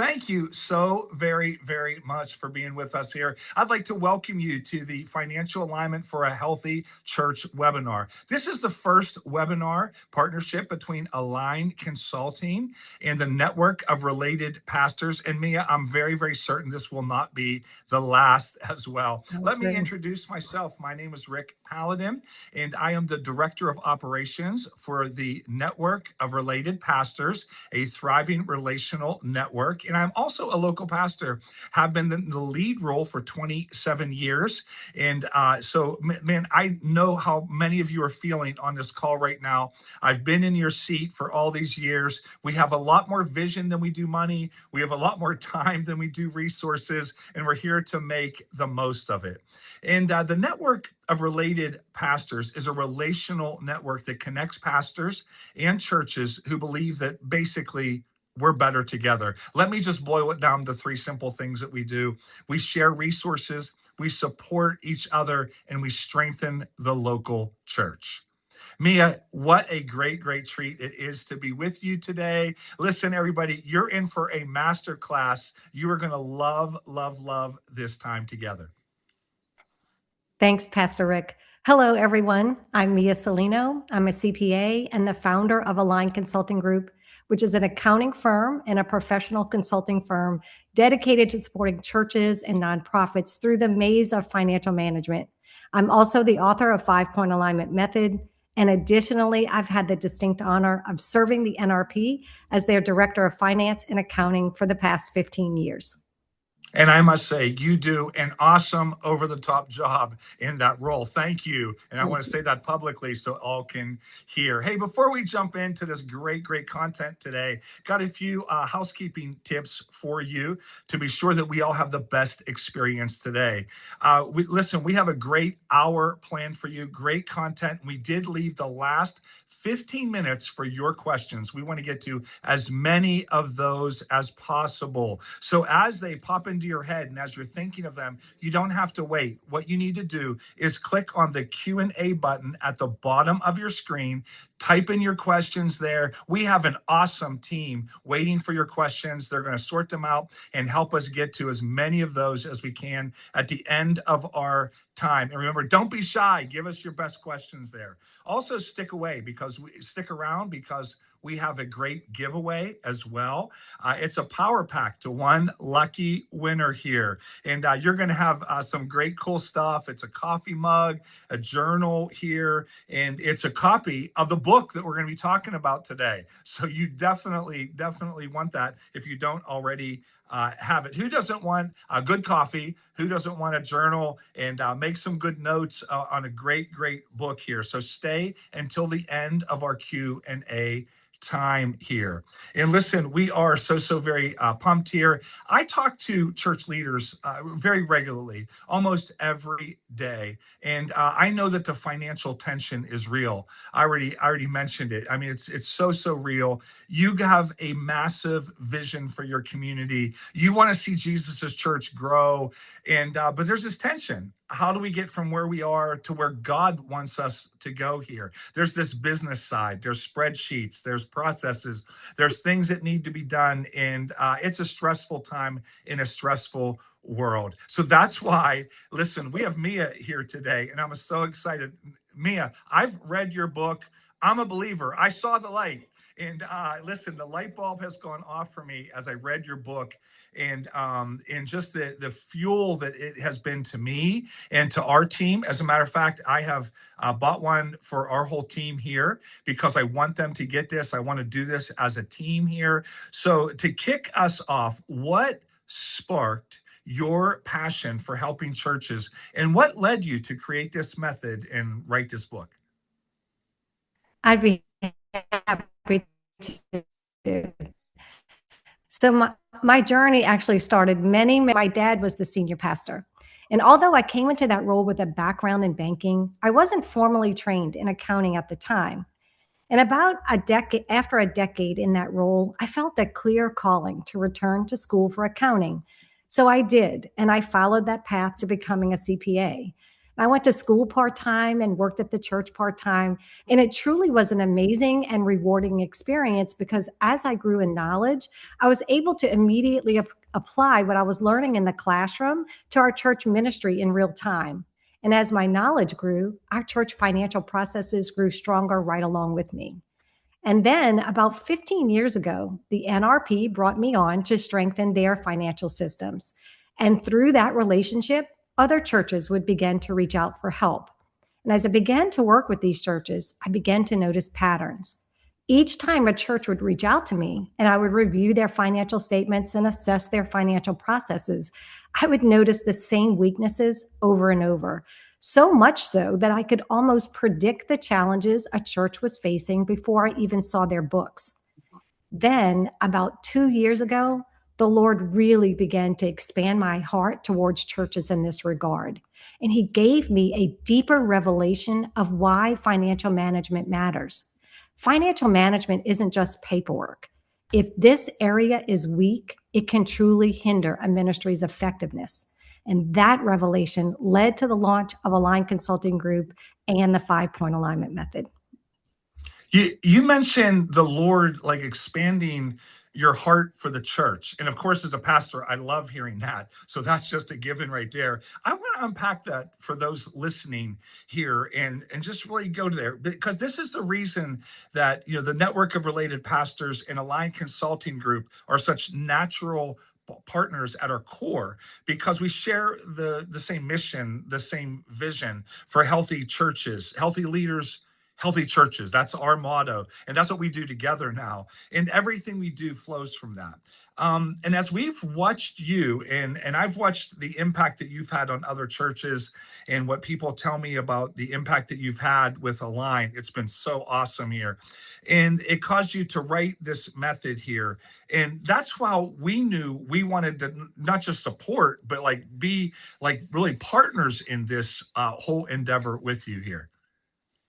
thank you so very, very much for being with us here. I'd like to welcome you to the Financial Alignment for a Healthy Church webinar. This is the first webinar partnership between Align Consulting and the network of related pastors. And Mia, I'm very, very certain this will not be the last as well. Let me introduce myself. My name is Rick Paladin, and I am the Director of Operations for the network of related pastors, a thriving relational network. And I'm also a local pastor, have been in the lead role for 27 years. And so, man, I know how many of you are feeling on this call right now. I've been in your seat for all these years. We have a lot more vision than we do money. We have a lot more time than we do resources, and we're here to make the most of it. And the network of related pastors is a relational network that connects pastors and churches who believe that basically we're better together. Let me just boil it down to three simple things that we do. We share resources, we support each other, and we strengthen the local church. Mia, what a great, great treat it is to be with you today. Listen, everybody, you're in for a master class. You are going to love, love, love this time together. Thanks, Pastor Rick. Hello, everyone. I'm Mia Celino. I'm a CPA and the founder of Align Consulting Group, which is an accounting firm and a professional consulting firm dedicated to supporting churches and nonprofits through the maze of financial management. I'm also the author of 5-Point Alignment Method. And additionally, I've had the distinct honor of serving the NRP as their Director of Finance and Accounting for the past 15 years. And I must say, you do an awesome over-the-top job in that role. Thank you. And I want to say that publicly so all can hear. Hey, before we jump into this great, great content today, got a few housekeeping tips for you to be sure that we all have the best experience today. Listen, we have a great hour planned for you, great content. We did leave the last 15 minutes for your questions. We want to get to as many of those as possible. So as they pop into your head and as you're thinking of them, you don't have to wait. What you need to do is click on the Q&A button at the bottom of your screen. Type in your questions there. We have an awesome team waiting for your questions. They're going to sort them out and help us get to as many of those as we can at the end of our time. And remember, don't be shy. Give us your best questions there. Also, stick around because we have a great giveaway as well. It's a power pack to one lucky winner here. And you're going to have some great cool stuff. It's a coffee mug, a journal here, and it's a copy of the book that we're going to be talking about today. So you definitely want that if you don't already have it. Who doesn't want a good coffee? Who doesn't want a journal and make some good notes on a great, great book here? So stay until the end of our Q&A time here. And listen, we are so very pumped here. I talk to church leaders very regularly, almost every day. And I know that the financial tension is real. I already mentioned it. I mean, it's so real. You have a massive vision for your community. You want to see Jesus's church grow. And but there's this tension. How do we get from where we are to where God wants us to go here? There's this business side, there's spreadsheets, there's processes, there's things that need to be done. And it's a stressful time in a stressful world. So that's why, listen, we have Mia here today, and I'm so excited. Mia, I've read your book. I'm a believer. I saw the light. And listen, the light bulb has gone off for me as I read your book, and just the fuel that it has been to me and to our team. As a matter of fact, I have bought one for our whole team here because I want them to get this. I want to do this as a team here. So to kick us off, what sparked your passion for helping churches, and what led you to create this method and write this book? I'd be happy to. So my journey actually started my dad was the senior pastor. And although I came into that role with a background in banking, I wasn't formally trained in accounting at the time. And after a decade in that role, I felt a clear calling to return to school for accounting. So I did, and I followed that path to becoming a CPA. I went to school part-time and worked at the church part-time, and it truly was an amazing and rewarding experience because as I grew in knowledge, I was able to immediately apply what I was learning in the classroom to our church ministry in real time. And as my knowledge grew, our church financial processes grew stronger right along with me. And then about 15 years ago, the NRP brought me on to strengthen their financial systems. And through that relationship, other churches would begin to reach out for help. And as I began to work with these churches, I began to notice patterns. Each time a church would reach out to me and I would review their financial statements and assess their financial processes, I would notice the same weaknesses over and over. So much so that I could almost predict the challenges a church was facing before I even saw their books. Then, about 2 years ago, the Lord really began to expand my heart towards churches in this regard. And He gave me a deeper revelation of why financial management matters. Financial management isn't just paperwork. If this area is weak, it can truly hinder a ministry's effectiveness. And that revelation led to the launch of Align Consulting Group and the 5-point alignment method. You mentioned the Lord like expanding your heart for the church. And of course, as a pastor, I love hearing that. So that's just a given right there. I want to unpack that for those listening here and just really go there because this is the reason that the network of related pastors and Align Consulting Group are such natural partners at our core because we share the same mission, the same vision for healthy churches, healthy leaders, healthy churches. That's our motto. And that's what we do together now. And everything we do flows from that. And as we've watched you and I've watched the impact that you've had on other churches and what people tell me about the impact that you've had with Align, it's been so awesome here. And it caused you to write this method here. And that's why we knew we wanted to not just support, but like be like really partners in this whole endeavor with you here.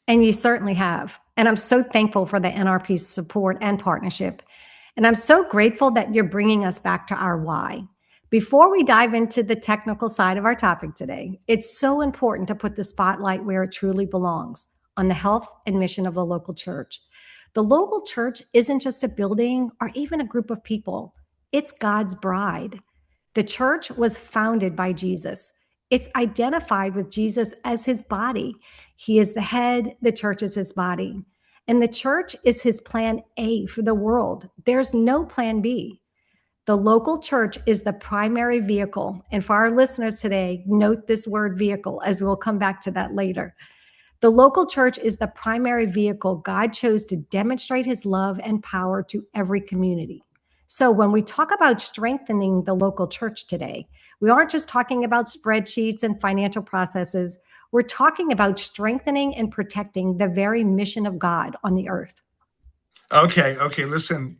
And you certainly have. And I'm so thankful for the NRP's support and partnership. And I'm so grateful that you're bringing us back to our why. Before we dive into the technical side of our topic today, it's so important to put the spotlight where it truly belongs, on the health and mission of the local church. The local church isn't just a building or even a group of people. It's God's bride. The church was founded by Jesus. It's identified with Jesus as his body. He is the head, the church is his body. And the church is his plan A for the world. There's no plan B. The local church is the primary vehicle. And for our listeners today, note this word vehicle, as we'll come back to that later. The local church is the primary vehicle God chose to demonstrate his love and power to every community. So when we talk about strengthening the local church today, we aren't just talking about spreadsheets and financial processes. We're talking about strengthening and protecting the very mission of God on the earth. Okay. Listen,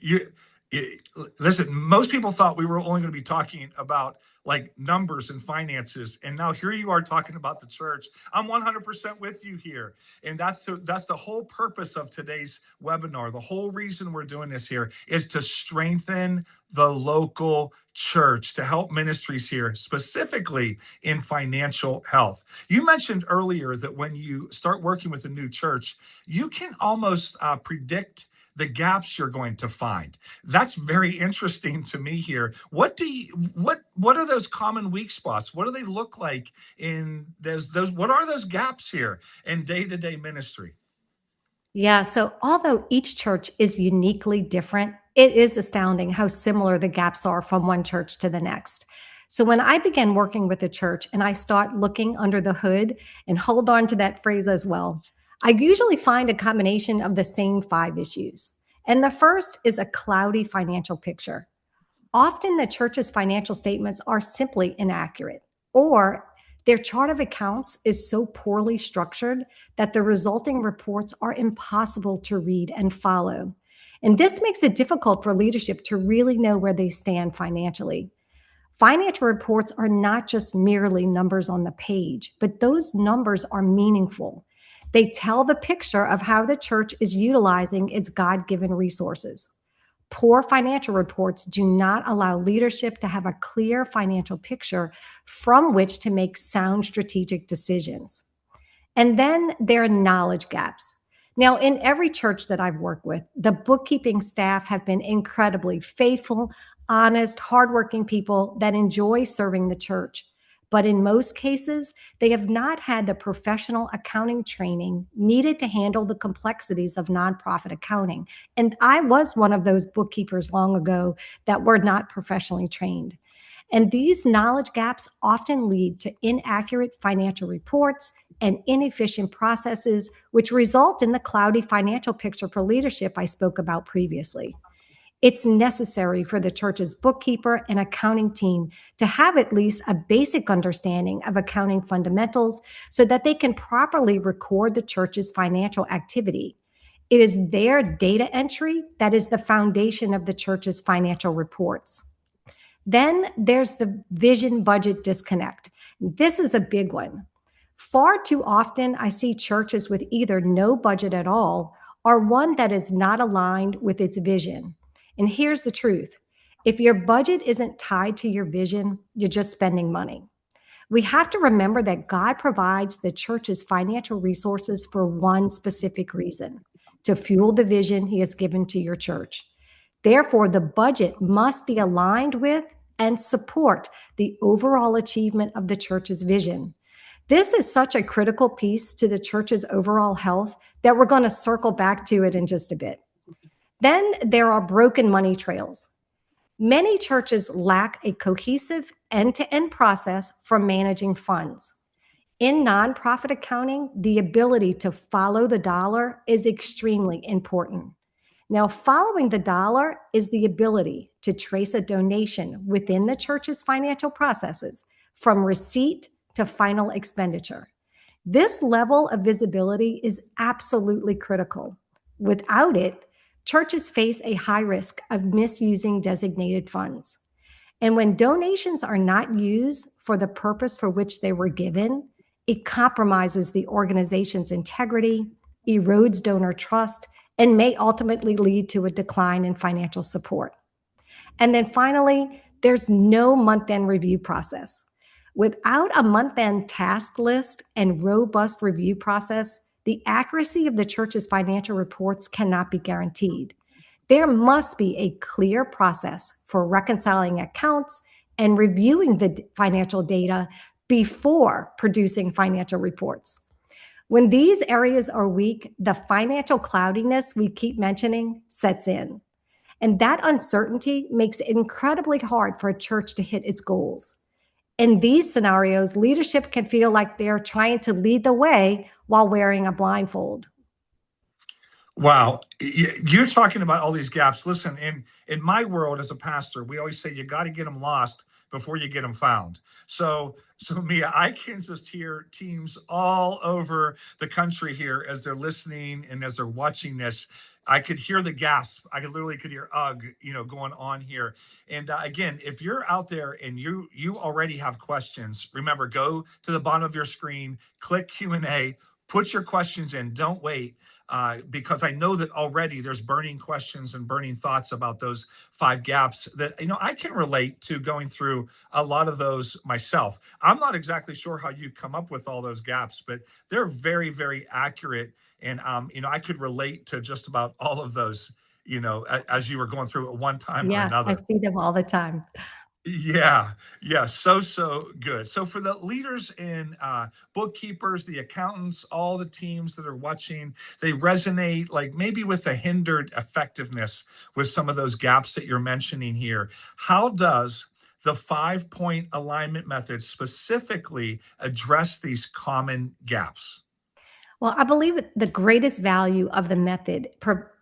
listen. Most people thought we were only going to be talking about like numbers and finances, and now here you are talking about the church. I'm 100% with you here, and that's the whole purpose of today's webinar. The whole reason we're doing this here is to strengthen the local church, to help ministries here, specifically in financial health. You mentioned earlier that when you start working with a new church, you can almost predict the gaps you're going to find. That's very interesting to me here. What are those common weak spots? What do they look like in those what are those gaps here in day-to-day ministry? Yeah, so although each church is uniquely different, it is astounding how similar the gaps are from one church to the next. So when I began working with a church and I start looking under the hood, and hold on to that phrase as well, I usually find a combination of the same 5 issues. And the first is a cloudy financial picture. Often the church's financial statements are simply inaccurate, or their chart of accounts is so poorly structured that the resulting reports are impossible to read and follow. And this makes it difficult for leadership to really know where they stand financially. Financial reports are not just merely numbers on the page, but those numbers are meaningful. They tell the picture of how the church is utilizing its God-given resources. Poor financial reports do not allow leadership to have a clear financial picture from which to make sound strategic decisions. And then there are knowledge gaps. Now, in every church that I've worked with, the bookkeeping staff have been incredibly faithful, honest, hardworking people that enjoy serving the church. But in most cases, they have not had the professional accounting training needed to handle the complexities of nonprofit accounting. And I was one of those bookkeepers long ago that were not professionally trained. And these knowledge gaps often lead to inaccurate financial reports and inefficient processes, which result in the cloudy financial picture for leadership I spoke about previously. It's necessary for the church's bookkeeper and accounting team to have at least a basic understanding of accounting fundamentals so that they can properly record the church's financial activity. It is their data entry that is the foundation of the church's financial reports. Then there's the vision budget disconnect. This is a big one. Far too often, I see churches with either no budget at all or one that is not aligned with its vision. And here's the truth. If your budget isn't tied to your vision, you're just spending money. We have to remember that God provides the church's financial resources for one specific reason: to fuel the vision he has given to your church. Therefore, the budget must be aligned with and support the overall achievement of the church's vision. This is such a critical piece to the church's overall health that we're going to circle back to it in just a bit. Then there are broken money trails. Many churches lack a cohesive end-to-end process for managing funds. In nonprofit accounting, the ability to follow the dollar is extremely important. Now, following the dollar is the ability to trace a donation within the church's financial processes from receipt to final expenditure. This level of visibility is absolutely critical. Without it, churches face a high risk of misusing designated funds. And when donations are not used for the purpose for which they were given, it compromises the organization's integrity, erodes donor trust, and may ultimately lead to a decline in financial support. And then finally, there's no month-end review process. Without a month-end task list and robust review process, the accuracy of the church's financial reports cannot be guaranteed. There must be a clear process for reconciling accounts and reviewing the financial data before producing financial reports. When these areas are weak, the financial cloudiness we keep mentioning sets in. And that uncertainty makes it incredibly hard for a church to hit its goals. In these scenarios, leadership can feel like they're trying to lead the way while wearing a blindfold. Wow, you're talking about all these gaps. Listen, in my world as a pastor, we always say you got to get them lost before you get them found. So Mia, I can just hear teams all over the country here as they're listening and as they're watching this. I could hear the gasp. I could hear ugh, going on here. And again, if you're out there and you already have questions, remember, go to the bottom of your screen, click Q&A, put your questions in. Don't wait. Because I know that already there's burning questions and burning thoughts about those 5 gaps that, I can relate to going through a lot of those myself. I'm not exactly sure how you come up with all those gaps, but they're very, very accurate. And, I could relate to just about all of those, as you were going through at one time or Yeah, another. I see them all the time. Yeah, yeah, so good. So for the leaders and bookkeepers, the accountants, all the teams that are watching, they resonate like maybe with the hindered effectiveness with some of those gaps that you're mentioning here. How does the 5-point alignment method specifically address these common gaps? Well, I believe the greatest value of the method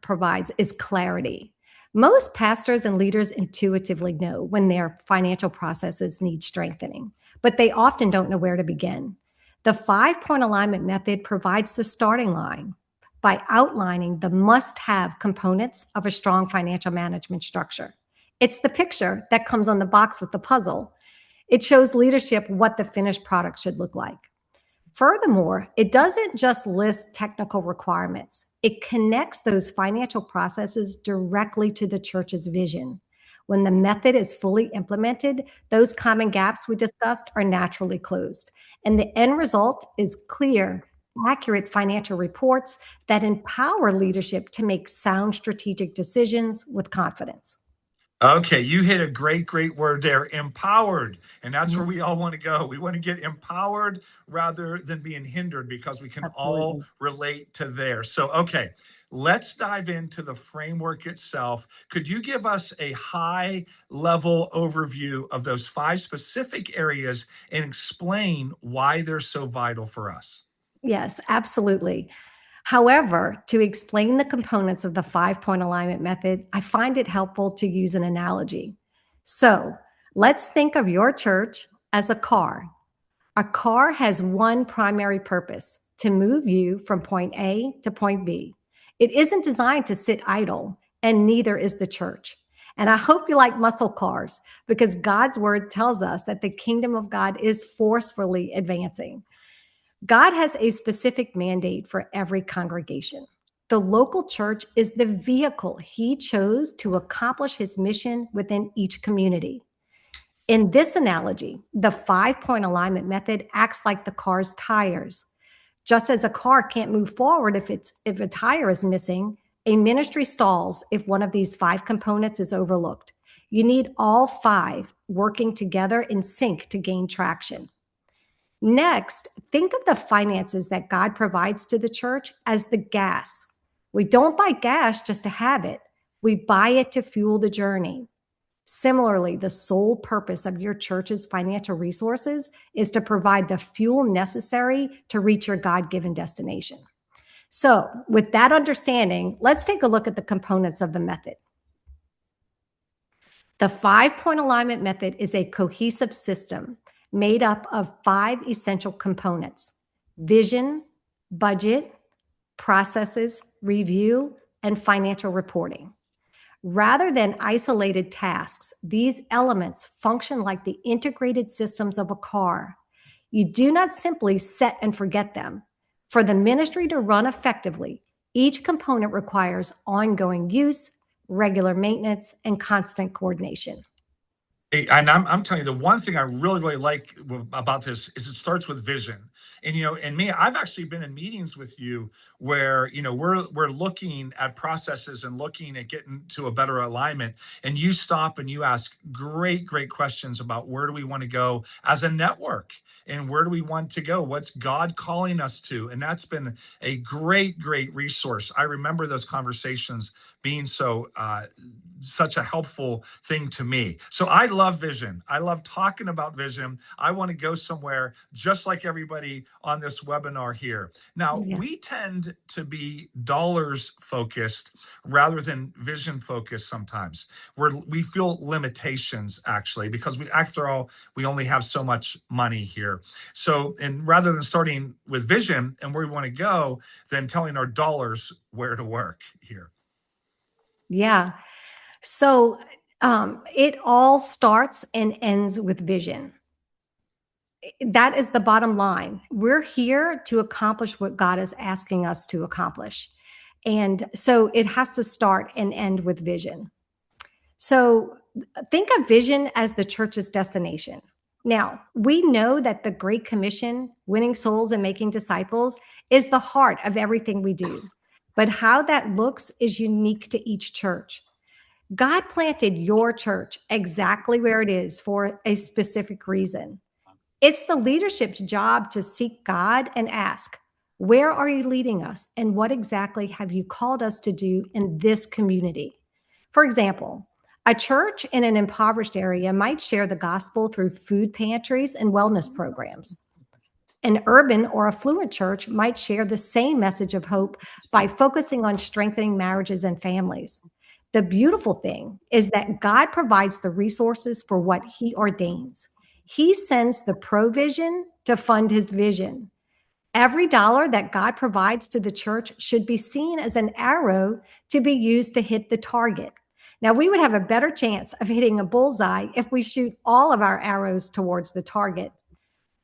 provides is clarity. Most pastors and leaders intuitively know when their financial processes need strengthening, but they often don't know where to begin. The 5-point alignment method provides the starting line by outlining the must-have components of a strong financial management structure. It's the picture that comes on the box with the puzzle. It shows leadership what the finished product should look like. Furthermore, it doesn't just list technical requirements. It connects those financial processes directly to the church's vision. When the method is fully implemented, those common gaps we discussed are naturally closed. And the end result is clear, accurate financial reports that empower leadership to make sound strategic decisions with confidence. Okay, you hit a great word there, empowered. And that's where Mhm. we all want to go. We want to get empowered rather than being hindered because we can all Absolutely. relate to there. So, okay, let's dive into the framework itself. Could you give us a high level overview of those five specific areas and explain why they're so vital for us? Yes, absolutely. However, to explain the components of the 5 point alignment method, I find it helpful to use an analogy. So let's think of your church as a car. A car has one primary purpose to move you from point A to point B. It isn't designed to sit idle, and neither is the church. And I hope you like muscle cars because God's word tells us that the kingdom of God is forcefully advancing. God has a specific mandate for every congregation. The local church is the vehicle he chose to accomplish his mission within each community. In this analogy, the 5 point alignment method acts like the car's tires. Just as a car can't move forward if a tire is missing, a ministry stalls if one of these five components is overlooked. You need all five working together in sync to gain traction. Next, think of the finances that God provides to the church as the gas. We don't buy gas just to have it, we buy it to fuel the journey. Similarly, the sole purpose of your church's financial resources is to provide the fuel necessary to reach your God given destination. So, with that understanding, let's take a look at the components of the method. The 5 point alignment method is a cohesive system made up of five essential components: vision, budget, processes, review, and financial reporting. Rather than isolated tasks, these elements function like the integrated systems of a car. You do not simply set and forget them. For the ministry to run effectively, each component requires ongoing use, regular maintenance, and constant coordination. And I'm telling you, the one thing I really like about this is it starts with vision. And and me, I've actually been in meetings with you where we're looking at processes and looking at getting to a better alignment. And you stop and you ask great questions about where do we want to go as a network, and where do we want to go? What's God calling us to? And that's been a great resource. I remember those conversations being such a helpful thing to me. So I love vision. I love talking about vision. I want to go somewhere just like everybody on this webinar here. Now, Yeah. we tend to be dollars focused rather than vision focused sometimes. We feel limitations actually because after all, we only have so much money here. So, and rather than starting with vision and where we want to go, then telling our dollars where to work here. Yeah. So it all starts and ends with vision. That is the bottom line. We're here to accomplish what God is asking us to accomplish. And so it has to start and end with vision. So think of vision as the church's destination. Now, we know that the Great Commission, winning souls and making disciples, is the heart of everything we do. But how that looks is unique to each church. God planted your church exactly where it is for a specific reason. It's the leadership's job to seek God and ask, where are you leading us? And what exactly have you called us to do in this community? For example, a church in an impoverished area might share the gospel through food pantries and wellness programs. An urban or affluent church might share the same message of hope by focusing on strengthening marriages and families. The beautiful thing is that God provides the resources for what he ordains. He sends the provision to fund his vision. Every dollar that God provides to the church should be seen as an arrow to be used to hit the target. Now, we would have a better chance of hitting a bullseye if we shoot all of our arrows towards the target.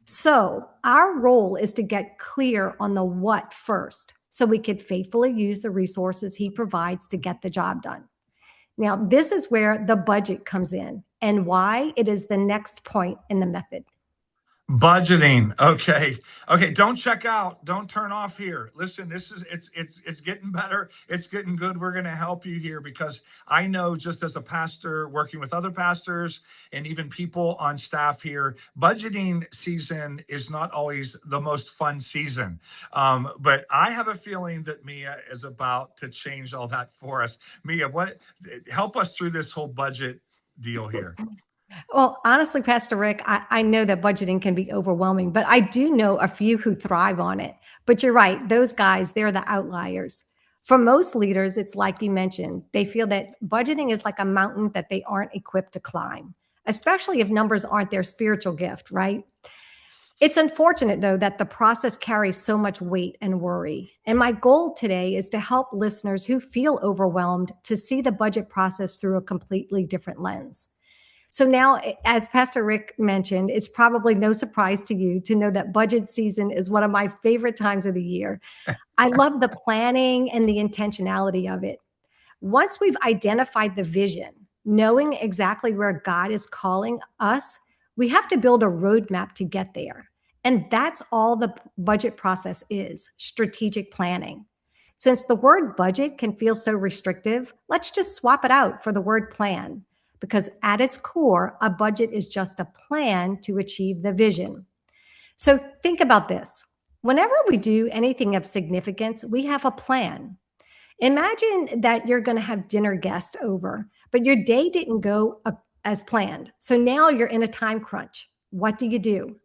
So our role is to get clear on the what first, so we could faithfully use the resources he provides to get the job done. Now, this is where the budget comes in and why it is the next point in the method. Budgeting. Okay. Okay. Don't check out. Don't turn off here. Listen, this is it's getting better. It's getting good. We're going to help you here because I know just as a pastor working with other pastors and even people on staff here, budgeting season is not always the most fun season. But I have a feeling that Mia is about to change all that for us. Mia, what help us through this whole budget deal here? Well, honestly, Pastor Rick, I know that budgeting can be overwhelming, but I do know a few who thrive on it. But you're right, those guys, they're the outliers. For most leaders, it's like you mentioned, they feel that budgeting is like a mountain that they aren't equipped to climb, especially if numbers aren't their spiritual gift, right? It's unfortunate, though, that the process carries so much weight and worry. And my goal today is to help listeners who feel overwhelmed to see the budget process through a completely different lens. So now, as Pastor Rick mentioned, it's probably no surprise to you to know that budget season is one of my favorite times of the year. I love the planning and the intentionality of it. Once we've identified the vision, knowing exactly where God is calling us, we have to build a roadmap to get there. And that's all the budget process is, strategic planning. Since the word budget can feel so restrictive, let's just swap it out for the word plan, because at its core, a budget is just a plan to achieve the vision. So think about this. Whenever we do anything of significance, we have a plan. Imagine that you're going to have dinner guests over, but your day didn't go as planned. So now you're in a time crunch. What do?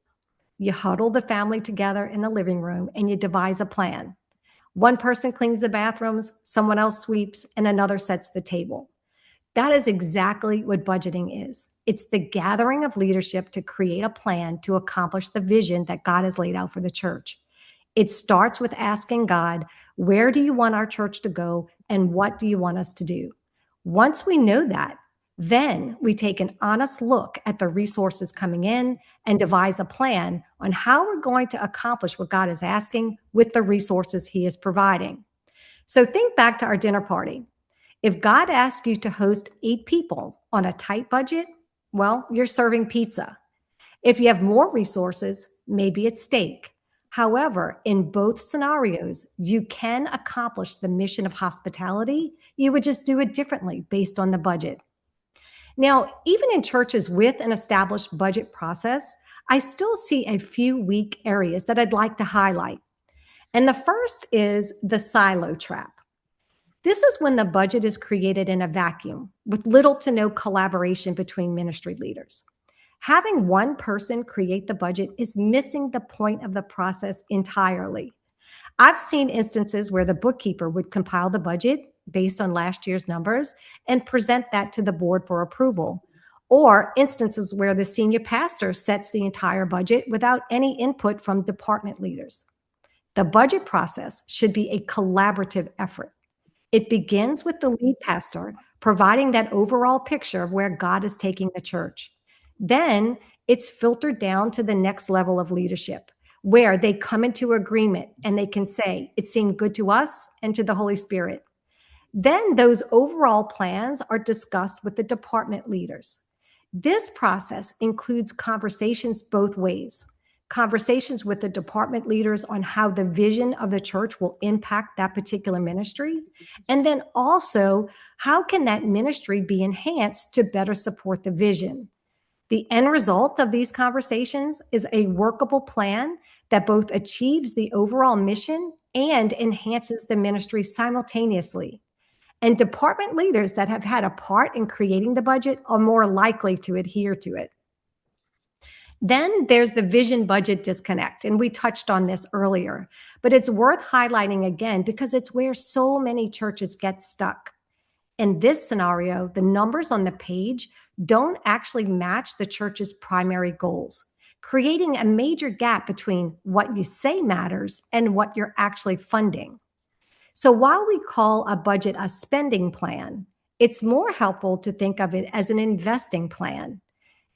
You huddle the family together in the living room and you devise a plan. One person cleans the bathrooms, someone else sweeps, and another sets the table. That is exactly what budgeting is. It's the gathering of leadership to create a plan to accomplish the vision that God has laid out for the church. It starts with asking God, where do you want our church to go and what do you want us to do? Once we know that, then we take an honest look at the resources coming in and devise a plan on how we're going to accomplish what God is asking with the resources he is providing. So think back to our dinner party. If God asked you to host 8 people on a tight budget, well, you're serving pizza. If you have more resources, maybe it's steak. However, in both scenarios, you can accomplish the mission of hospitality. You would just do it differently based on the budget. Now, even in churches with an established budget process, I still see a few weak areas that I'd like to highlight. And the first is the silo trap. This is when the budget is created in a vacuum with little to no collaboration between ministry leaders. Having one person create the budget is missing the point of the process entirely. I've seen instances where the bookkeeper would compile the budget based on last year's numbers and present that to the board for approval, or instances where the senior pastor sets the entire budget without any input from department leaders. The budget process should be a collaborative effort. It begins with the lead pastor providing that overall picture of where God is taking the church. Then it's filtered down to the next level of leadership, where they come into agreement and they can say, it seemed good to us and to the Holy Spirit. Then those overall plans are discussed with the department leaders. This process includes conversations both ways. Conversations with the department leaders on how the vision of the church will impact that particular ministry. And then also, how can that ministry be enhanced to better support the vision? The end result of these conversations is a workable plan that both achieves the overall mission and enhances the ministry simultaneously. And department leaders that have had a part in creating the budget are more likely to adhere to it. Then there's the vision budget disconnect, and we touched on this earlier, but it's worth highlighting again because it's where so many churches get stuck. In this scenario, the numbers on the page don't actually match the church's primary goals, creating a major gap between what you say matters and what you're actually funding. So while we call a budget a spending plan, it's more helpful to think of it as an investing plan.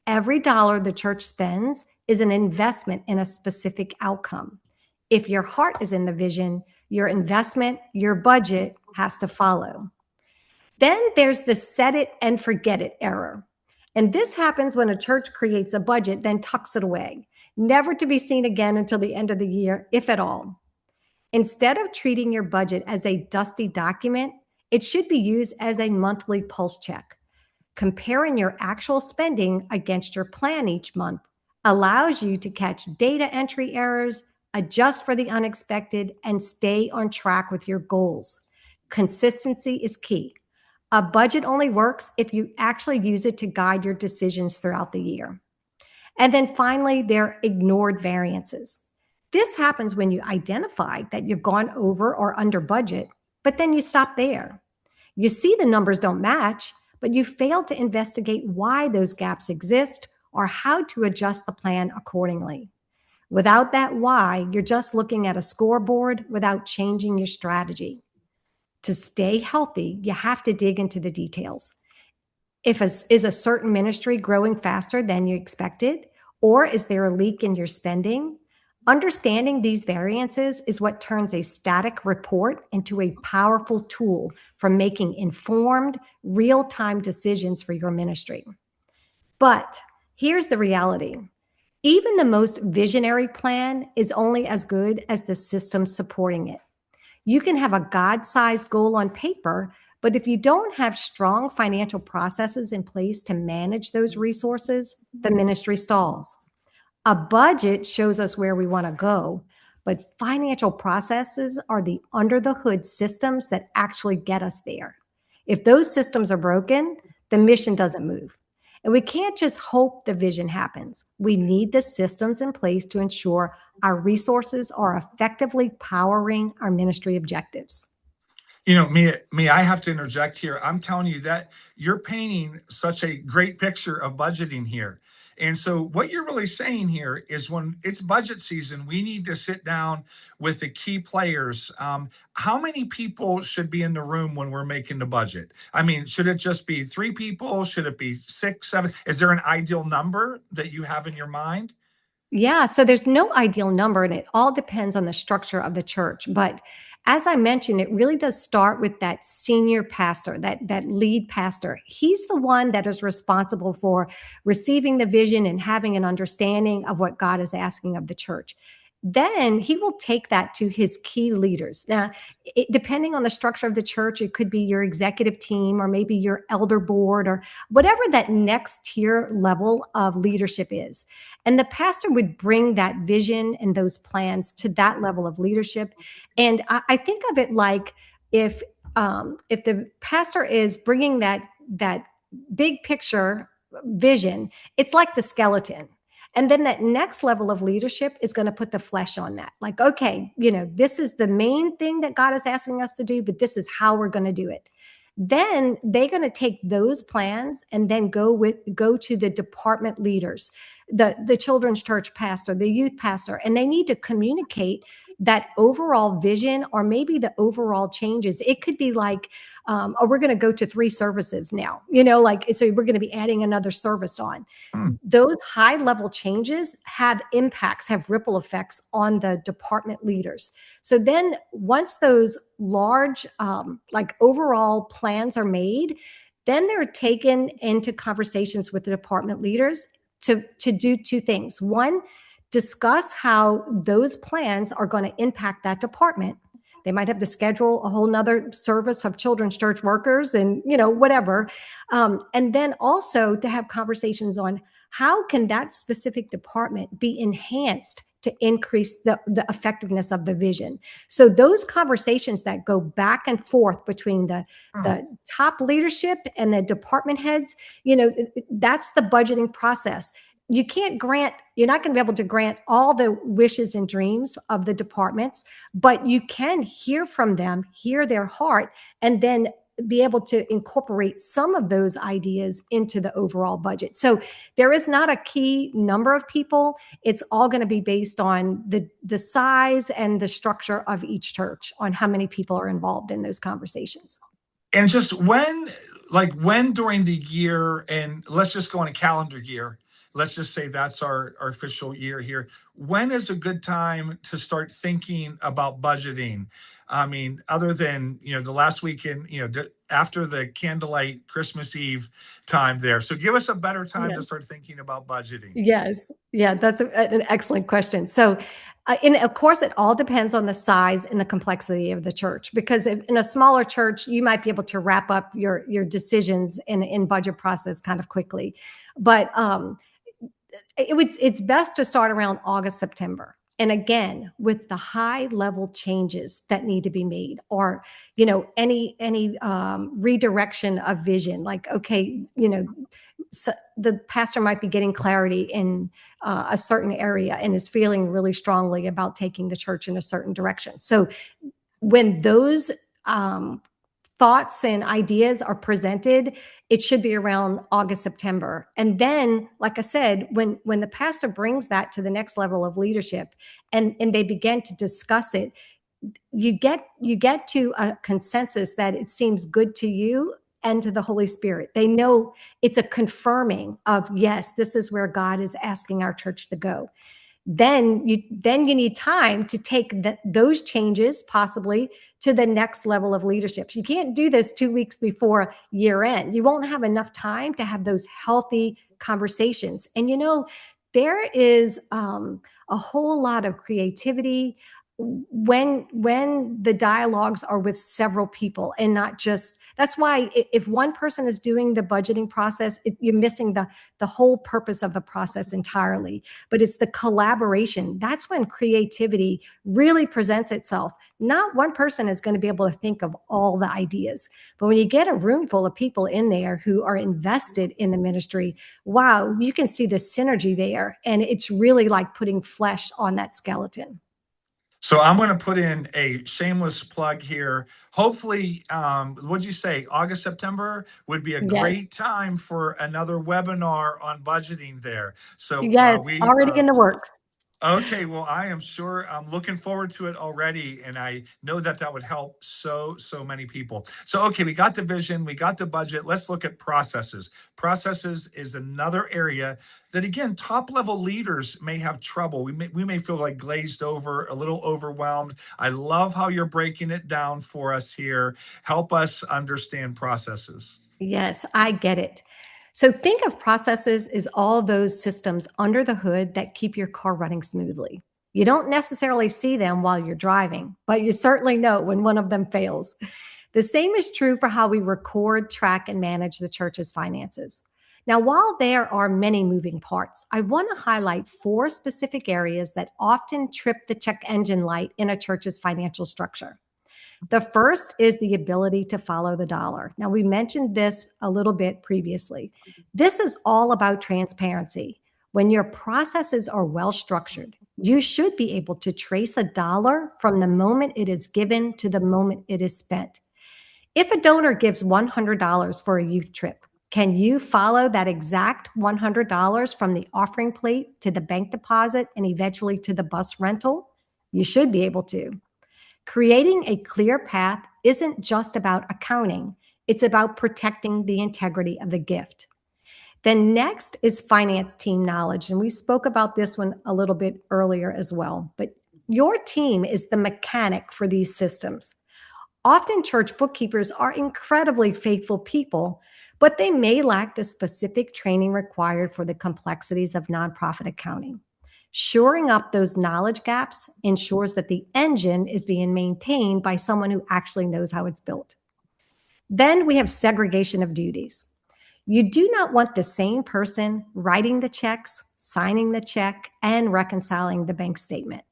Every dollar the church spends is an investment in a specific outcome. If your heart is in the vision, your investment, your budget has to follow. Then there's the set it and forget it error. And this happens when a church creates a budget, then tucks it away, never to be seen again until the end of the year, if at all. Instead of treating your budget as a dusty document, it should be used as a monthly pulse check. Comparing your actual spending against your plan each month allows you to catch data entry errors, adjust for the unexpected, and stay on track with your goals. Consistency is key. A budget only works if you actually use it to guide your decisions throughout the year. And then finally, there are ignored variances. This happens when you identify that you've gone over or under budget, but then you stop there. You see the numbers don't match, but you fail to investigate why those gaps exist or how to adjust the plan accordingly. Without that why, you're just looking at a scoreboard without changing your strategy. To stay healthy, you have to dig into the details. Is a certain ministry growing faster than you expected? Or is there a leak in your spending? Understanding these variances is what turns a static report into a powerful tool for making informed, real-time decisions for your ministry. But here's the reality. Even the most visionary plan is only as good as the system supporting it. You can have a God-sized goal on paper, but if you don't have strong financial processes in place to manage those resources, the ministry stalls. A budget shows us where we want to go, but financial processes are the under-the-hood systems that actually get us there. If those systems are broken, the mission doesn't move. And we can't just hope the vision happens. We need the systems in place to ensure our resources are effectively powering our ministry objectives. Mia, I have to interject here. I'm telling you that you're painting such a great picture of budgeting here. And so what you're really saying here is when it's budget season, we need to sit down with the key players. How many people should be in the room when we're making the budget? I mean, should it just be 3 people? Should it be 6, 7? Is there an ideal number that you have in your mind? Yeah, so there's no ideal number, and it all depends on the structure of the church. But as I mentioned, it really does start with that senior pastor, that lead pastor. He's the one that is responsible for receiving the vision and having an understanding of what God is asking of the church. Then he will take that to his key leaders. Now, depending on the structure of the church, it could be your executive team or maybe your elder board or whatever that next tier level of leadership is. And the pastor would bring that vision and those plans to that level of leadership. And I think of it like if the pastor is bringing that big picture vision, it's like the skeleton. And then that next level of leadership is going to put the flesh on that. Like, okay, this is the main thing that God is asking us to do, but this is how we're going to do it. Then they're going to take those plans and then go to the department leaders, the children's church pastor, the youth pastor, and they need to communicate that overall vision or maybe the overall changes. It could be like, oh, we're going to go to 3 services now, so we're going to be adding another service on. Those high level changes have impacts, have ripple effects on the department leaders. So then once those large, overall plans are made, then they're taken into conversations with the department leaders to do 2 things. One, discuss how those plans are going to impact that department. They might have to schedule a whole nother service of children's church workers and, whatever. And then also to have conversations on how can that specific department be enhanced to increase the effectiveness of the vision. So those conversations that go back and forth between the top leadership and the department heads, that's the budgeting process. You're not going to be able to grant all the wishes and dreams of the departments, but you can hear from them, hear their heart, and then be able to incorporate some of those ideas into the overall budget. So there is not a key number of people. It's all going to be based on the size and the structure of each church, on how many people are involved in those conversations. And just when during the year, and let's just go on a calendar year, let's just say that's our official year here. When is a good time to start thinking about budgeting? I mean, other than, the last weekend, after the candlelight Christmas Eve time there. So give us a better time to start thinking about budgeting. Yes. Yeah, that's an excellent question. So, and of course, it all depends on the size and the complexity of the church. Because if in a smaller church, you might be able to wrap up your decisions in budget process kind of quickly. But it's best to start around August, September. And again, with the high level changes that need to be made, or any redirection of vision, like, okay, so the pastor might be getting clarity in a certain area and is feeling really strongly about taking the church in a certain direction. So when those thoughts and ideas are presented, it should be around August, September. And then, like I said, when the pastor brings that to the next level of leadership and they begin to discuss it, you get to a consensus that it seems good to you and to the Holy Spirit. They know it's a confirming of, yes, this is where God is asking our church to go. Then you need time to take those changes possibly to the next level of leadership. You can't do this 2 weeks before year end. You won't have enough time to have those healthy conversations. And there is a whole lot of creativity when the dialogues are with several people and not just. That's why if one person is doing the budgeting process, you're missing the whole purpose of the process entirely. But it's the collaboration. That's when creativity really presents itself. Not one person is going to be able to think of all the ideas. But when you get a room full of people in there who are invested in the ministry, wow, you can see the synergy there. And it's really like putting flesh on that skeleton. So I'm going to put in a shameless plug here. Hopefully, what'd you say? August, September would be a Yes. great time for another webinar on budgeting there. So Yes, already in the works. okay, well, I am sure I'm looking forward to it already. And I know that would help so many people. So, okay, we got the vision, we got the budget. Let's look at processes. Processes is another area that, again, top level leaders may have trouble. We may feel like glazed over, a little overwhelmed. I love how you're breaking it down for us here. Help us understand processes. Yes, I get it. So think of processes as all those systems under the hood that keep your car running smoothly. You don't necessarily see them while you're driving, but you certainly know when one of them fails. The same is true for how we record, track, and manage the church's finances. Now, while there are many moving parts, I want to highlight 4 specific areas that often trip the check engine light in a church's financial structure. The first is the ability to follow the dollar. Now, we mentioned this a little bit previously. This is all about transparency. When your processes are well structured, you should be able to trace a dollar from the moment it is given to the moment it is spent. If a donor gives $100 for a youth trip, can you follow that exact $100 from the offering plate to the bank deposit and eventually to the bus rental? You should be able to. Creating a clear path isn't just about accounting. It's about protecting the integrity of the gift. Then next is finance team knowledge. And we spoke about this one a little bit earlier as well. But your team is the mechanic for these systems. Often church bookkeepers are incredibly faithful people, but they may lack the specific training required for the complexities of nonprofit accounting. Shoring up those knowledge gaps ensures that the engine is being maintained by someone who actually knows how it's built. Then we have segregation of duties. You do not want the same person writing the checks, signing the check, and reconciling the bank statement.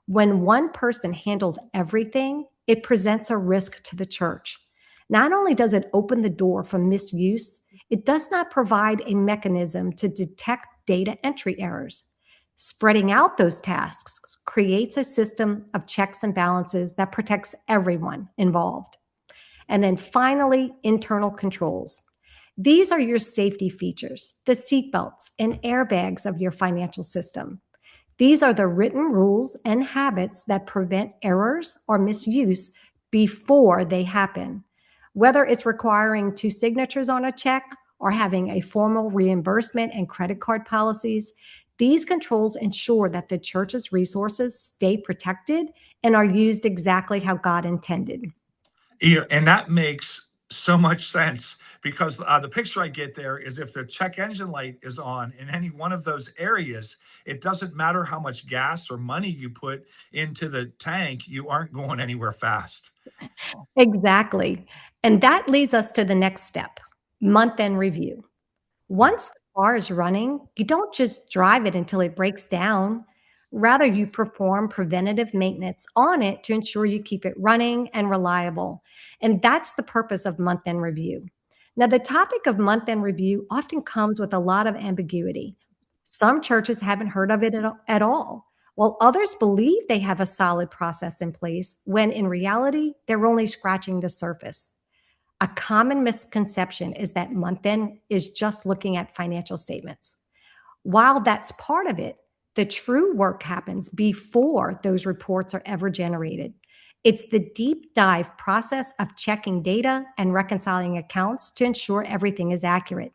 When one person handles everything, it presents a risk to the church. Not only does it open the door for misuse, it does not provide a mechanism to detect data entry errors. Spreading out those tasks creates a system of checks and balances that protects everyone involved. And then finally, internal controls. These are your safety features, the seatbelts and airbags of your financial system. These are the written rules and habits that prevent errors or misuse before they happen. Whether it's requiring 2 signatures on a check or having a formal reimbursement and credit card policies. These controls ensure that the church's resources stay protected and are used exactly how God intended. Yeah, and that makes so much sense because the picture I get there is if the check engine light is on in any one of those areas, it doesn't matter how much gas or money you put into the tank, you aren't going anywhere fast. Exactly. And that leads us to the next step, month-end review. Yeah. Once the car is running, you don't just drive it until it breaks down. Rather, you perform preventative maintenance on it to ensure you keep it running and reliable. And that's the purpose of month-end review. Now, the topic of month-end review often comes with a lot of ambiguity. Some churches haven't heard of it at all, while others believe they have a solid process in place, when in reality, they're only scratching the surface. A common misconception is that month end is just looking at financial statements. While that's part of it, the true work happens before those reports are ever generated. It's the deep dive process of checking data and reconciling accounts to ensure everything is accurate.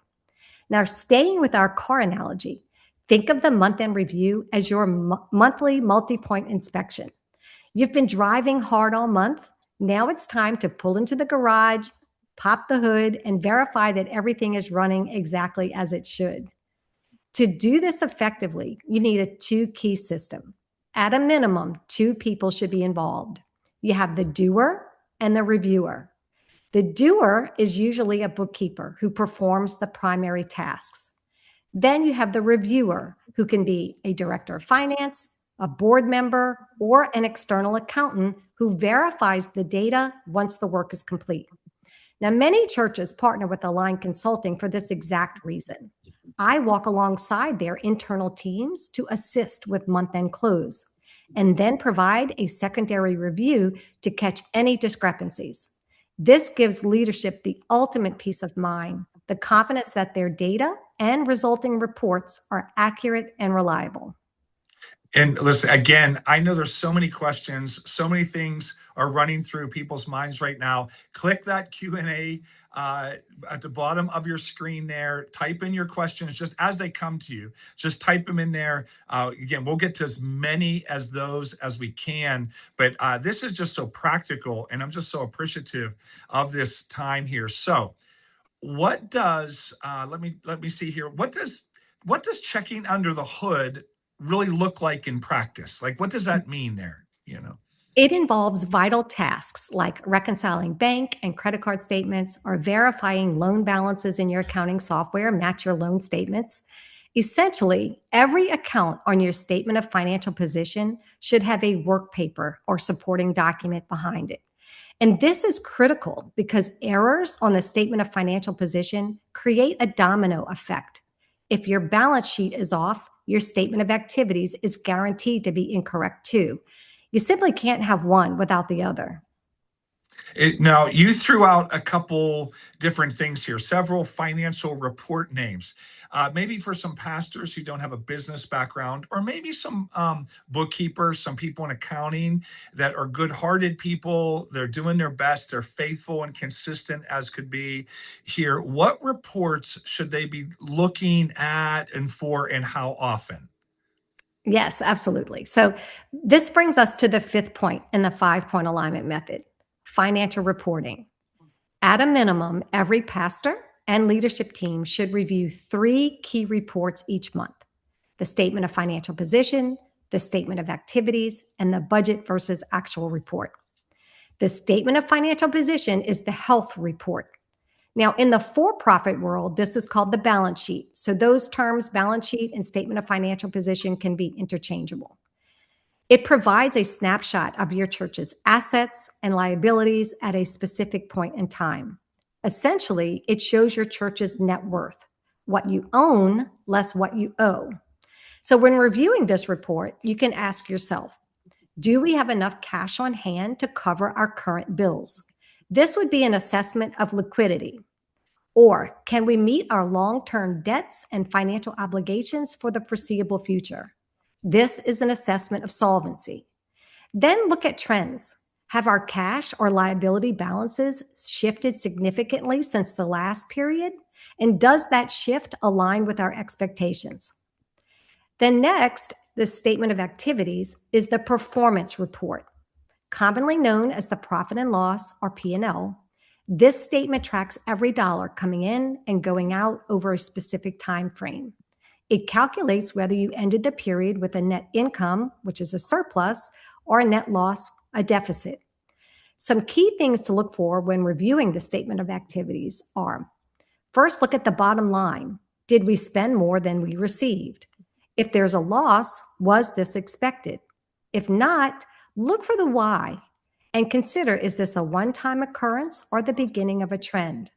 Now, staying with our car analogy, think of the month end review as your monthly multi point inspection. You've been driving hard all month. Now it's time to pull into the garage, pop the hood, and verify that everything is running exactly as it should. To do this effectively, you need a two-key system. At a minimum, two people should be involved. You have the doer and the reviewer. The doer is usually a bookkeeper who performs the primary tasks. Then you have the reviewer, who can be a director of finance, a board member, or an external accountant who verifies the data once the work is complete. Now, many churches partner with Align Consulting for this exact reason. I walk alongside their internal teams to assist with month-end close and then provide a secondary review to catch any discrepancies. This gives leadership the ultimate peace of mind, the confidence that their data and resulting reports are accurate and reliable. And listen, again, I know there's so many questions, so many things are running through people's minds right now. Click that Q&A at the bottom of your screen there. Type in your questions just as they come to you. Just type them in there. Again, we'll get to as many as those as we can. But this is just so practical, and I'm just so appreciative of this time here. So, what does let me see here. What does checking under the hood really look like in practice? Like, what does that mean there? It involves vital tasks like reconciling bank and credit card statements or verifying loan balances in your accounting software match your loan statements. Essentially, every account on your statement of financial position should have a work paper or supporting document behind it. And this is critical because errors on the statement of financial position create a domino effect. If your balance sheet is off, your statement of activities is guaranteed to be incorrect too. You simply can't have one without the other. Now, you threw out a couple different things here, several financial report names. Maybe for some pastors who don't have a business background, or maybe some bookkeepers, some people in accounting that are good-hearted people. They're doing their best. They're faithful and consistent as could be here. What reports should they be looking at and for, and how often? Yes, absolutely. So this brings us to the fifth point in the 5-point alignment method, financial reporting. At a minimum, every pastor and leadership team should review 3 key reports each month: the statement of financial position, the statement of activities, and the budget versus actual report. The statement of financial position is the health report. Now, in the for-profit world, this is called the balance sheet. So those terms, balance sheet and statement of financial position, can be interchangeable. It provides a snapshot of your church's assets and liabilities at a specific point in time. Essentially, it shows your church's net worth, what you own less what you owe. So when reviewing this report, you can ask yourself, do we have enough cash on hand to cover our current bills? This would be an assessment of liquidity. Or can we meet our long-term debts and financial obligations for the foreseeable future? This is an assessment of solvency. Then look at trends. Have our cash or liability balances shifted significantly since the last period? And does that shift align with our expectations? Then next, the statement of activities is the performance report, commonly known as the profit and loss or P&L. This statement tracks every dollar coming in and going out over a specific time frame. It calculates whether you ended the period with a net income, which is a surplus, or a net loss, a deficit. Some key things to look for when reviewing the statement of activities are: first, look at the bottom line. Did we spend more than we received? If there's a loss, was this expected? If not, look for the why and consider, is this a one-time occurrence or the beginning of a trend?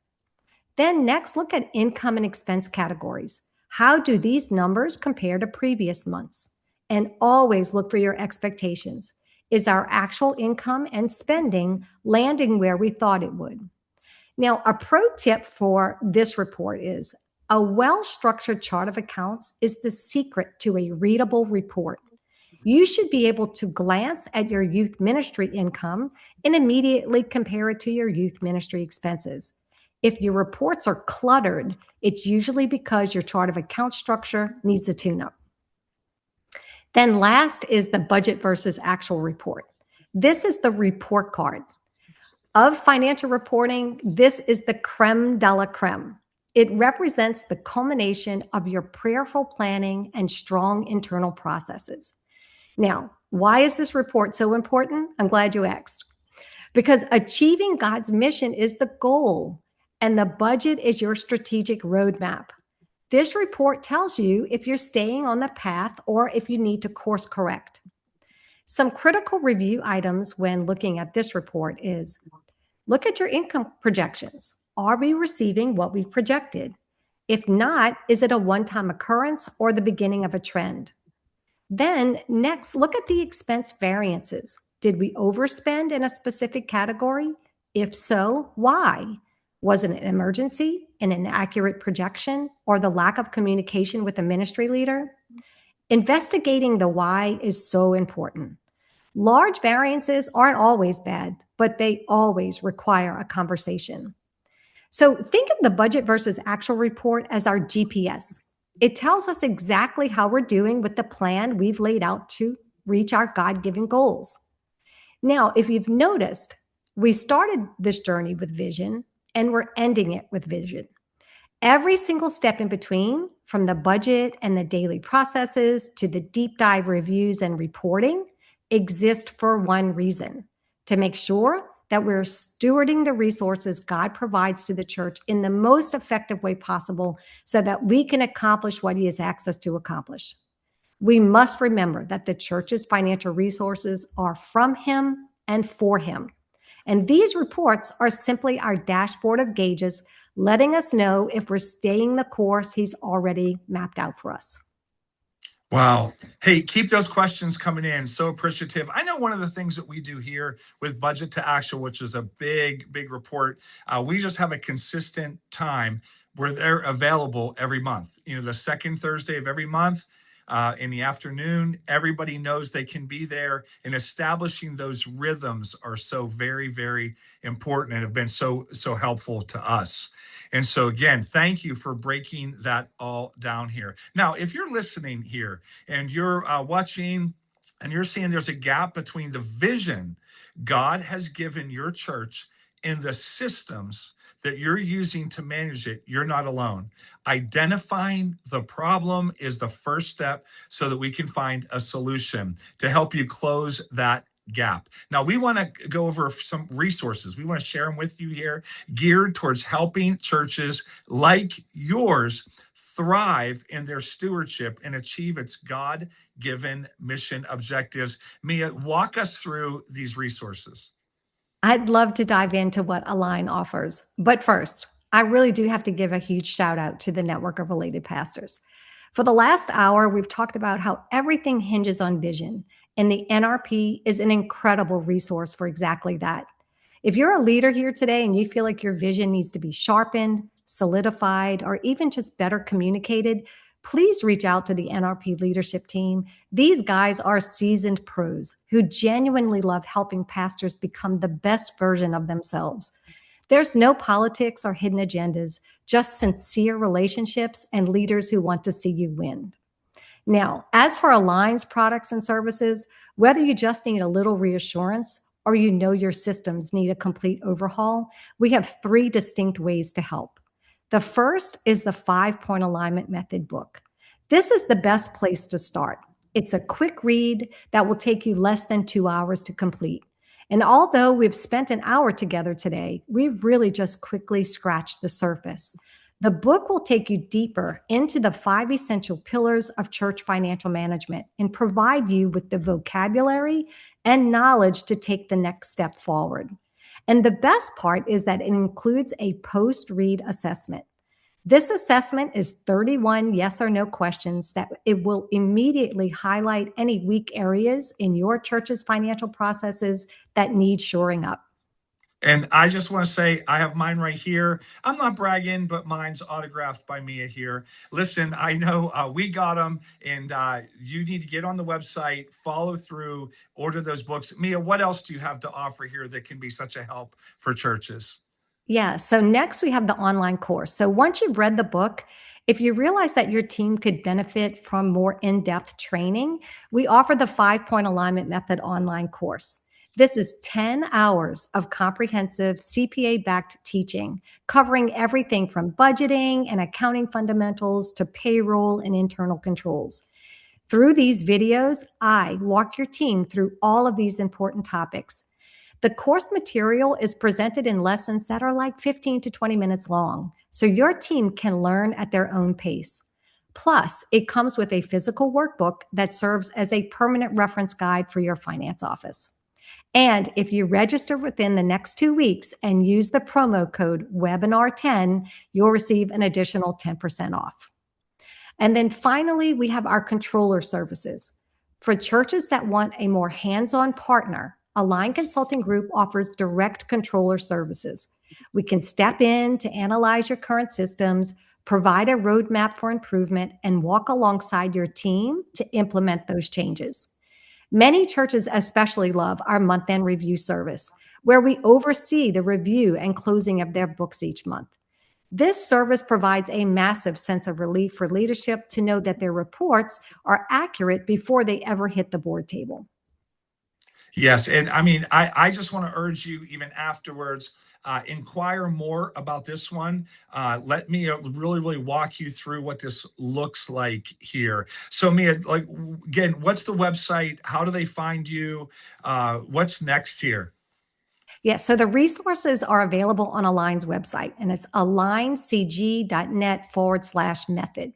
Then next, look at income and expense categories. How do these numbers compare to previous months? And always look for your expectations. Is our actual income and spending landing where we thought it would? Now, a pro tip for this report is a well-structured chart of accounts is the secret to a readable report. You should be able to glance at your youth ministry income and immediately compare it to your youth ministry expenses. If your reports are cluttered, it's usually because your chart of account structure needs a tune-up. Then last is the budget versus actual report. This is the report card. Of financial reporting, this is the creme de la creme. It represents the culmination of your prayerful planning and strong internal processes. Now, why is this report so important? I'm glad you asked. Because achieving God's mission is the goal, and the budget is your strategic roadmap. This report tells you if you're staying on the path or if you need to course correct. Some critical review items when looking at this report is: look at your income projections. Are we receiving what we projected? If not, is it a one-time occurrence or the beginning of a trend? Then next, look at the expense variances. Did we overspend in a specific category? If so, why? Was it an emergency, an inaccurate projection, or the lack of communication with the ministry leader? Investigating the why is so important. Large variances aren't always bad, but they always require a conversation. So think of the budget versus actual report as our GPS. It tells us exactly how we're doing with the plan we've laid out to reach our God-given goals. Now, if you've noticed, we started this journey with vision and we're ending it with vision. Every single step in between, from the budget and the daily processes to the deep dive reviews and reporting, exist for one reason: to make sure that we're stewarding the resources God provides to the church in the most effective way possible so that we can accomplish what He has asked us to accomplish. We must remember that the church's financial resources are from Him and for Him. And these reports are simply our dashboard of gauges, letting us know if we're staying the course He's already mapped out for us. Wow. Hey, keep those questions coming in. So appreciative. I know one of the things that we do here with Budget to Actual, which is a big, big report, we just have a consistent time where they're available every month. You know, the second Thursday of every month in the afternoon, everybody knows they can be there, and establishing those rhythms are so very, very important and have been so helpful to us. And so again, thank you for breaking that all down here. Now, if you're listening here and you're watching and you're seeing there's a gap between the vision God has given your church and the systems that you're using to manage it, you're not alone. Identifying the problem is the first step so that we can find a solution to help you close that gap. Now, we want to go over some resources. We want to share them with you here, geared towards helping churches like yours thrive in their stewardship and achieve its God-given mission objectives. Mia, walk us through these resources. I'd love to dive into what Align offers. But first, I really do have to give a huge shout out to the network of related pastors. For the last hour, we've talked about how everything hinges on vision, and the NRP is an incredible resource for exactly that. If you're a leader here today and you feel like your vision needs to be sharpened, solidified, or even just better communicated, please reach out to the NRP leadership team. These guys are seasoned pros who genuinely love helping pastors become the best version of themselves. There's no politics or hidden agendas, just sincere relationships and leaders who want to see you win. Now, as for Align's products and services, whether you just need a little reassurance or you know your systems need a complete overhaul, we have three distinct ways to help. The first is the 5-point alignment method book. This is the best place to start. It's a quick read that will take you less than 2 hours to complete. And although we've spent an hour together today, we've really just quickly scratched the surface. The book will take you deeper into the 5 essential pillars of church financial management and provide you with the vocabulary and knowledge to take the next step forward. And the best part is that it includes a post-read assessment. This assessment is 31 yes or no questions that it will immediately highlight any weak areas in your church's financial processes that need shoring up. And I just want to say, I have mine right here. I'm not bragging, but mine's autographed by Mia here. Listen, I know we got them, and you need to get on the website, follow through, order those books. Mia, what else do you have to offer here that can be such a help for churches? Yeah. So next we have the online course. So once you've read the book, if you realize that your team could benefit from more in-depth training, we offer the 5-point alignment method online course. This is 10 hours of comprehensive CPA-backed teaching, covering everything from budgeting and accounting fundamentals to payroll and internal controls. Through these videos, I walk your team through all of these important topics. The course material is presented in lessons that are like 15 to 20 minutes long, so your team can learn at their own pace. Plus, it comes with a physical workbook that serves as a permanent reference guide for your finance office. And if you register within the next 2 weeks and use the promo code webinar10, you'll receive an additional 10% off. And then finally, we have our controller services. For churches that want a more hands-on partner, Align Consulting Group offers direct controller services. We can step in to analyze your current systems, provide a roadmap for improvement, and walk alongside your team to implement those changes. Many churches especially love our month-end review service, where we oversee the review and closing of their books each month. This service provides a massive sense of relief for leadership to know that their reports are accurate before they ever hit the board table. Yes. And I mean, I just want to urge you, even afterwards, inquire more about this one. Let me really walk you through what this looks like here. So Mia, like, again, what's the website? How do they find you? What's next here? Yes, so the resources are available on Align's website, and it's aligncg.net/method.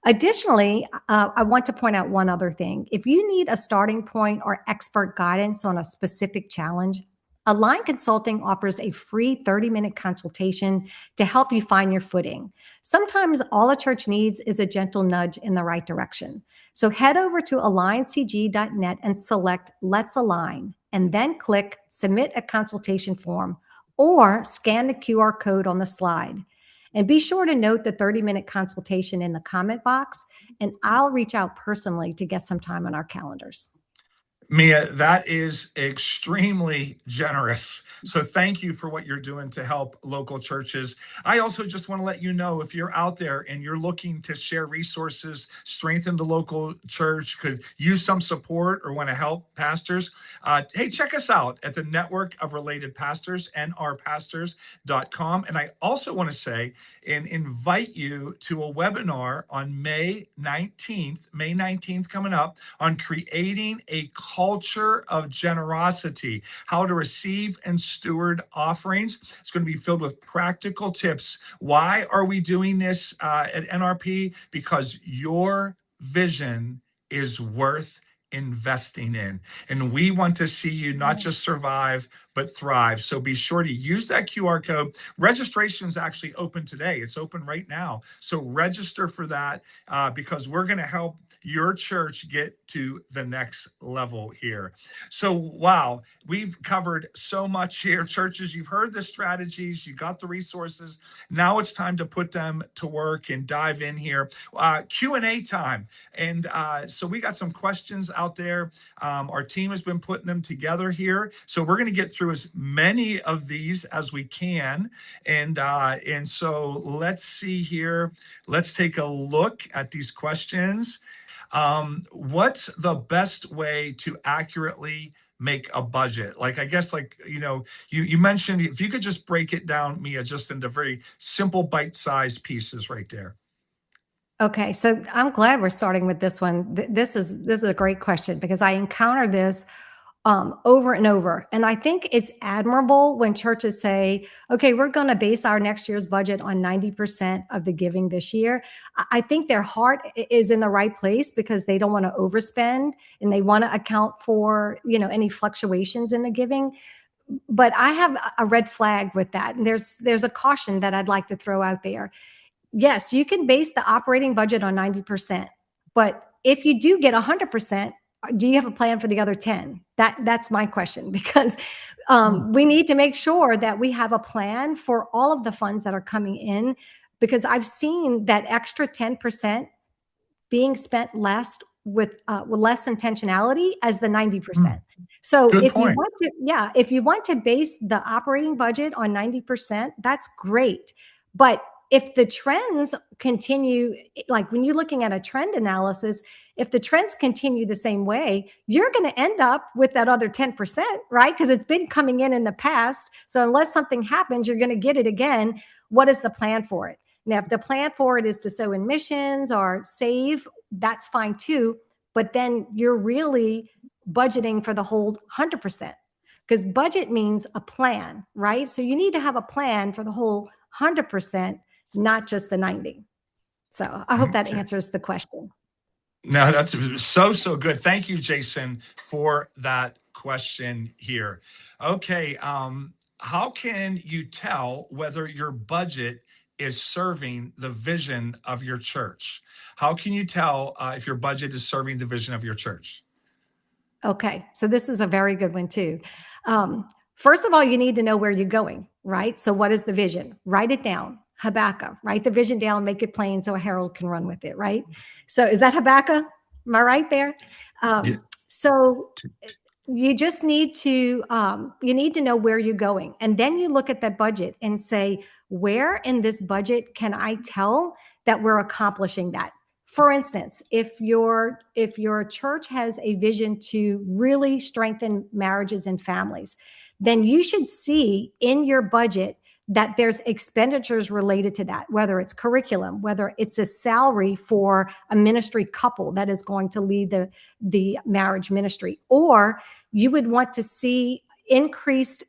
Additionally, I want to point out one other thing. If you need a starting point or expert guidance on a specific challenge, Align Consulting offers a free 30-minute consultation to help you find your footing. Sometimes all a church needs is a gentle nudge in the right direction. So head over to aligncg.net and select Let's Align, and then click Submit a Consultation Form or scan the QR code on the slide. And be sure to note the 30-minute consultation in the comment box, and I'll reach out personally to get some time on our calendars. Mia, that is extremely generous. So thank you for what you're doing to help local churches. I also just want to let you know, if you're out there and you're looking to share resources, strengthen the local church, could use some support, or want to help pastors, hey, check us out at the Network of Related Pastors, nrpastors.com. And I also want to say and invite you to a webinar on May 19th coming up, on creating a culture of generosity, how to receive and steward offerings. It's going to be filled with practical tips. Why are we doing this at NRP? Because your vision is worth investing in. And we want to see you not just survive, but thrive. So be sure to use that QR code. Registration is actually open today. It's open right now. So register for that because we're going to help your church get to the next level here. So, wow, we've covered so much here. Churches, you've heard the strategies, you got the resources. Now it's time to put them to work and dive in here. Q&A time. And so we got some questions out there. Our team has been putting them together here. So we're going to get through as many of these as we can. And so let's see here. Let's take a look at these questions. What's the best way to accurately make a budget? Like, I guess, like, you mentioned, if you could just break it down, Mia, just into very simple bite-sized pieces right there. Okay, so I'm glad we're starting with this one. This is a great question because I encounter this over and over, and I think it's admirable when churches say, "Okay, we're going to base our next year's budget on 90% of the giving this year." I think their heart is in the right place because they don't want to overspend and they want to account for any fluctuations in the giving. But I have a red flag with that, and there's a caution that I'd like to throw out there. Yes, you can base the operating budget on 90%, but if you do get 100%, do you have a plan for the other 10? That's my question, because we need to make sure that we have a plan for all of the funds that are coming in, because I've seen that extra 10% being spent less with less intentionality as the 90%. So Good if you point. want to base the operating budget on 90%, that's great. But if the trends continue, like when you're looking at a trend analysis, if the trends continue the same way, you're going to end up with that other 10%, right? Because it's been coming in the past. So unless something happens, you're going to get it again. What is the plan for it? Now, if the plan for it is to sow in missions or save, that's fine too. But then you're really budgeting for the whole 100%, because budget means a plan, right? So you need to have a plan for the whole 100%, not just the 90. So I hope that answers the question. No, that's so good. Thank you, Jason, for that question here. Okay, how can you tell whether your budget is serving the vision of your church? How can you tell if your budget is serving the vision of your church? Okay, so this is a very good one too. First of all, you need to know where you're going, right? So what is the vision? Write it down. Habakkuk, write the vision down, make it plain so a herald can run with it, right? So is that Habakkuk? Am I right there? Yeah. So you just need to know where you're going. And then you look at that budget and say, where in this budget can I tell that we're accomplishing that? For instance, if your church has a vision to really strengthen marriages and families, then you should see in your budget that there's expenditures related to that, whether it's curriculum, whether it's a salary for a ministry couple that is going to lead the marriage ministry, or you would want to see increased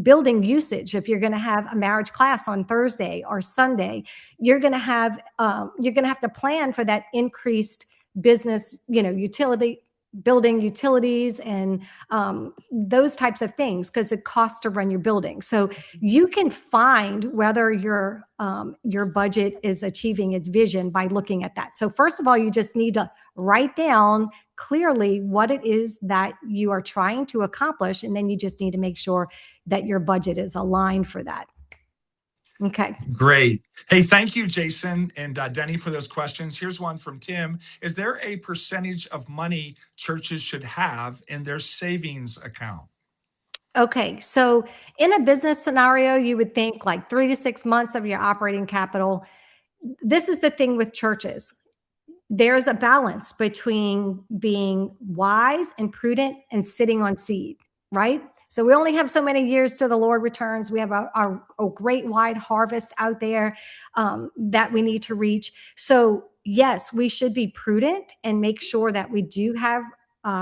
building usage. If you're going to have a marriage class on Thursday or Sunday, you're going to have to plan for that increased business, building utilities and those types of things, because it costs to run your building. So you can find whether your budget is achieving its vision by looking at that. So first of all, you just need to write down clearly what it is that you are trying to accomplish, and then you just need to make sure that your budget is aligned for that. Okay. Great. Hey, thank you, Jason and Denny, for those questions. Here's one from Tim. Is there a percentage of money churches should have in their savings account? Okay. So in a business scenario, you would think like 3 to 6 months of your operating capital. This is the thing with churches. There's a balance between being wise and prudent and sitting on seed, right? So we only have so many years till the Lord returns. We have a great wide harvest out there that we need to reach. So yes, we should be prudent and make sure that we do have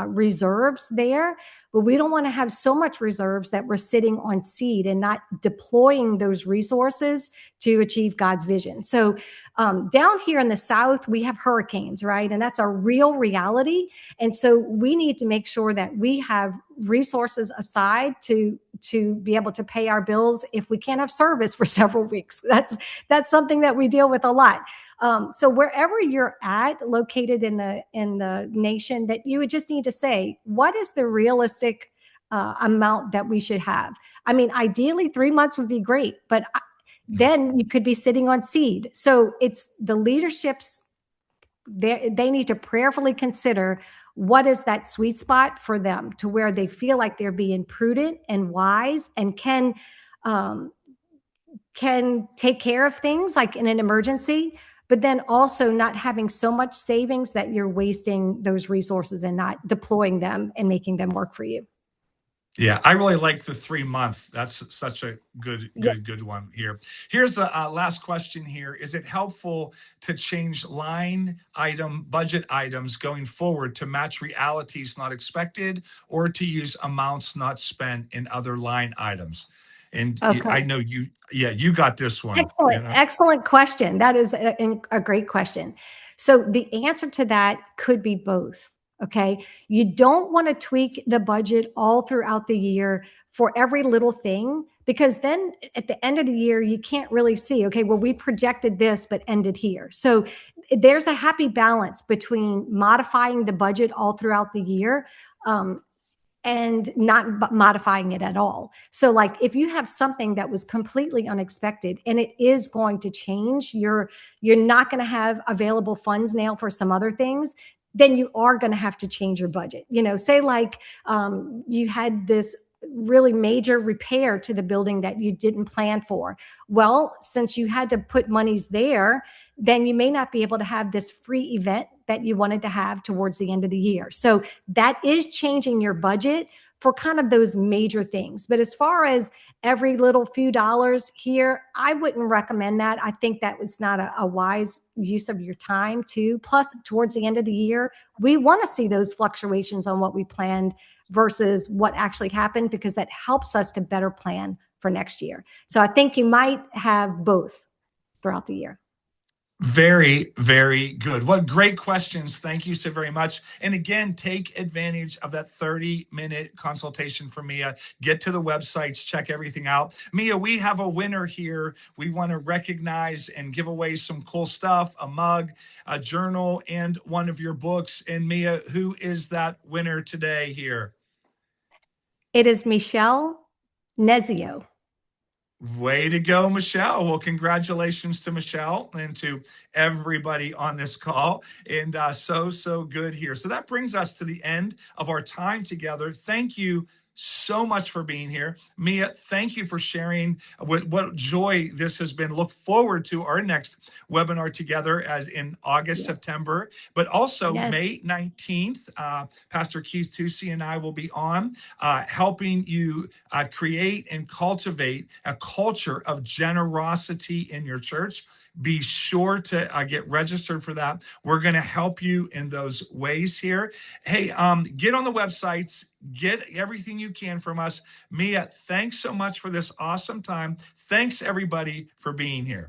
reserves there, but we don't want to have so much reserves that we're sitting on seed and not deploying those resources to achieve God's vision. So down here in the South, we have hurricanes, right? And that's a real reality. And so we need to make sure that we have resources aside to to be able to pay our bills if we can't have service for several weeks. That's something that we deal with a lot. So wherever you're at, located in the nation, that you would just need to say, what is the realistic amount that we should have? I mean, ideally 3 months would be great, but then you could be sitting on seed. So it's the leadership's, they need to prayerfully consider what is that sweet spot for them, to where they feel like they're being prudent and wise and can take care of things like in an emergency, but then also not having so much savings that you're wasting those resources and not deploying them and making them work for you. Yeah, I really like the 3 month. That's such a good one here. Here's the last question here. Is it helpful to change line item budget items going forward to match realities not expected, or to use amounts not spent in other line items? And Okay. I know you got this one. Excellent. Excellent question. That is a great question. So the answer to that could be both. Okay. You don't want to tweak the budget all throughout the year for every little thing, because then at the end of the year, you can't really see, okay, well, we projected this, but ended here. So there's a happy balance between modifying the budget all throughout the year, and not modifying it at all. So like if you have something that was completely unexpected and it is going to change, you're not going to have available funds now for some other things, then you are going to have to change your budget. Say like you had this really major repair to the building that you didn't plan for. Well, since you had to put monies there, then you may not be able to have this free event that you wanted to have towards the end of the year. So that is changing your budget for kind of those major things. But as far as every little few dollars here, I wouldn't recommend that. I think that was not a wise use of your time too. Plus, towards the end of the year, we want to see those fluctuations on what we planned versus what actually happened, because that helps us to better plan for next year. So I think you might have both throughout the year. Very, very good. What great questions. Thank you so very much. And again, take advantage of that 30-minute consultation from Mia. Get to the websites, check everything out. Mia, we have a winner here. We want to recognize and give away some cool stuff, a mug, a journal, and one of your books. And Mia, who is that winner today here? It is Michelle Nezio. Way to go, Michelle. Well, congratulations to Michelle and to everybody on this call. And so good here. So that brings us to the end of our time together. Thank you so much for being here. Mia, thank you for sharing what joy this has been. Look forward to our next webinar together as in August, September, but also May 19th. Pastor Keith Tusi and I will be on helping you create and cultivate a culture of generosity in your church. Be sure to get registered for that. We're going to help you in those ways here. Hey, get on the websites, get everything you can from us. Mia, thanks so much for this awesome time. Thanks everybody for being here.